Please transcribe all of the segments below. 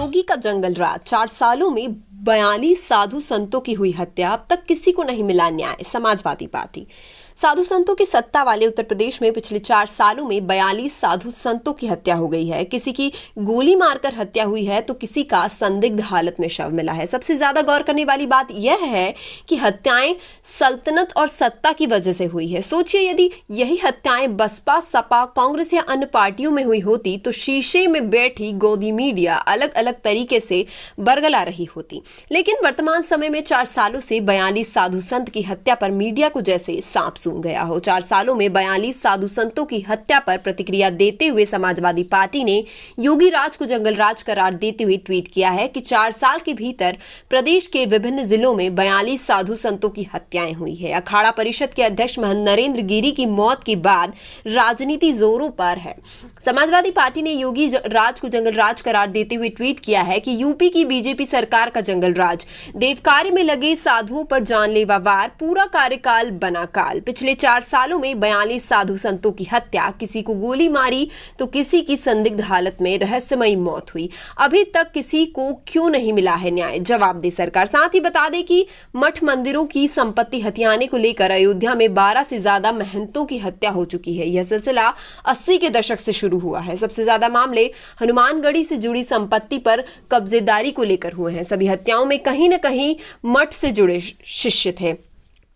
योगी का जंगल राज, 4 सालों में 42 साधु संतों की हुई हत्या, अब तक किसी को नहीं मिला न्याय। समाजवादी पार्टी। साधु संतों की सत्ता वाले उत्तर प्रदेश में पिछले 4 सालों में 42 साधु संतों की हत्या हो गई है। किसी की गोली मारकर हत्या हुई है तो किसी का संदिग्ध हालत में शव मिला है। सबसे ज्यादा गौर करने वाली बात यह है कि हत्याएं सल्तनत और सत्ता की वजह से हुई है। सोचिए, यदि यही हत्याएं बसपा, सपा, कांग्रेस या अन्य पार्टियों में हुई होती तो शीशे में बैठी गोदी मीडिया अलग अलग तरीके से बरगला रही होती। लेकिन वर्तमान समय में 4 सालों से 42 साधु संत की हत्या पर मीडिया को जैसे सांप सूंघ गया हो। 4 सालों में 42 साधु संतों की हत्या पर प्रतिक्रिया देते हुए समाजवादी पार्टी ने योगी राज को जंगल राज करार देते हुए ट्वीट किया है कि 4 साल के भीतर प्रदेश के विभिन्न जिलों में 42 साधु संतों की हत्याएं हुई है। अखाड़ा परिषद के अध्यक्ष महंत नरेंद्र गिरी की मौत के बाद राजनीति जोरों पर है। समाजवादी पार्टी ने योगी राज को जंगल राज करार देते हुए ट्वीट किया है कि यूपी की बीजेपी सरकार का जंगल राज, देव कार्य में लगे साधुओं पर जानलेवा वार, पूरा कार्यकाल बना काल। पिछले 4 सालों में 42 साधु संतों की हत्या, किसी को गोली मारी तो किसी की संदिग्ध हालत में रहस्यमयी मौत हुई। अभी तक किसी को क्यों नहीं मिला है न्याय? जवाब दे सरकार। साथ ही बता दें कि मठ मंदिरों की संपत्ति हथियाने को लेकर अयोध्या में 12 से ज्यादा महंतों की हत्या हो चुकी है। यह सिलसिला 80 के दशक से शुरू हुआ है। सबसे ज्यादा मामले हनुमानगढ़ी से जुड़ी संपत्ति पर कब्जेदारी को लेकर हुए हैं। सभी हत्याओं में कहीं न कहीं मठ से जुड़े शिष्य थे।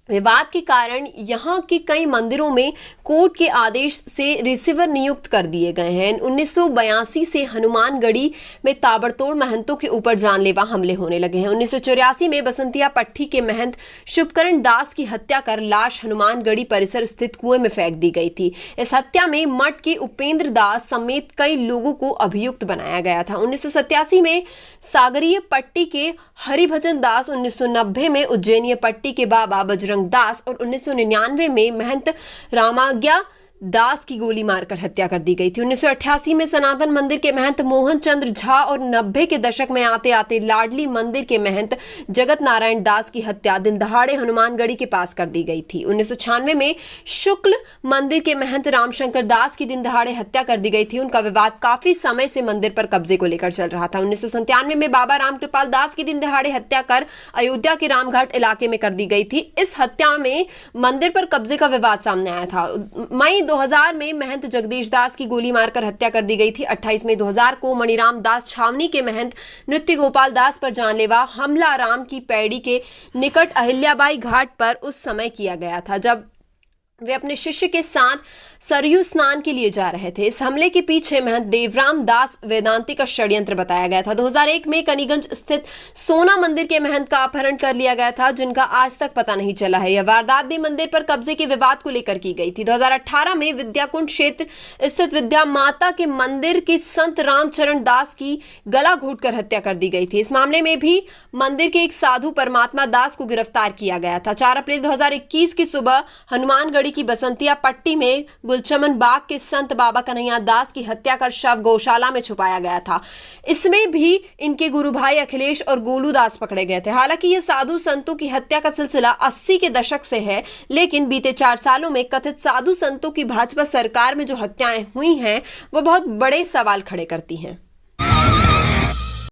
विवाद के कारण यहां के कई मंदिरों में कोर्ट के आदेश से रिसीवर नियुक्त कर दिए गए हैं। 1982 से हनुमानगढ़ी में ताबड़तोड़ महंतों के ऊपर जानलेवा हमले होने लगे हैं। 1984 में बसंतिया पट्टी के महंत शुभकरण दास की हत्या कर लाश हनुमानगढ़ी परिसर स्थित कुएं में फेंक दी गई थी। इस हत्या में मठ के उपेंद्र दास समेत कई लोगों को अभियुक्त बनाया गया था। 1987 में सागरीय पट्टी के हरिभजन दास, 1990 में उज्जैनीय पट्टी के बाबा बजरंग दास और 1999 में महंत रामाज्ञा दास की गोली मारकर हत्या कर दी गई थी। 1988 में सनातन मंदिर के महंत मोहन चंद्र झा और 90 के दशक में आते आते लाडली मंदिर के महंत जगत नारायण दास की हत्या दिन दहाड़े हनुमानगढ़ी के पास कर दी गई थी। 1996 में शुक्ल मंदिर के महंत रामशंकर दास की दिन दहाड़े हत्या कर दी गई थी। उनका विवाद काफी समय से मंदिर पर कब्जे को लेकर चल रहा था। 1997 में बाबा रामकृपाल दास की दिन दहाड़े हत्या कर अयोध्या के रामघाट इलाके में कर दी गई थी। इस हत्या में मंदिर पर कब्जे का विवाद सामने आया था। मई 2000 में महंत जगदीश दास की गोली मारकर हत्या कर दी गई थी। 28 मई 2000 को मणिराम दास छावनी के महंत नृत्य गोपाल दास पर जानलेवा हमला राम की पैड़ी के निकट अहिल्याबाई घाट पर उस समय किया गया था, जब वे अपने शिष्य के साथ सरयू स्नान के लिए जा रहे थे। इस हमले के पीछे महंत देवराम दास वेदांती का षड्यंत्र बताया गया था। 2001 में कनीगंज स्थित सोना मंदिर के महंत का अपहरण कर लिया गया था, जिनका आज तक पता नहीं चला है। यह वारदात भी मंदिर पर कब्जे के विवाद को लेकर की गई थी। 2018 में विद्याकुंड क्षेत्र स्थित विद्या माता के मंदिर के संत रामचरण दास की गला घोंटकर हत्या कर दी गई थी। इस मामले में भी मंदिर के एक साधु परमात्मा दास को गिरफ्तार किया गया था। 4 अप्रैल 2021 की सुबह हनुमानगढ़ी की बसंतिया पट्टी में गुलचमन बाग के संत बाबा कन्हैया दास की हत्या कर शव गौशाला में छुपाया गया था। इसमें भी इनके गुरु भाई अखिलेश और गोलू दास पकड़े गए थे। हालांकि यह साधु संतों की हत्या का सिलसिला 80 के दशक से है, लेकिन बीते 4 सालों में कथित साधु संतों की भाजपा सरकार में जो हत्याएं हुई हैं वो बहुत बड़े सवाल खड़े करती हैं।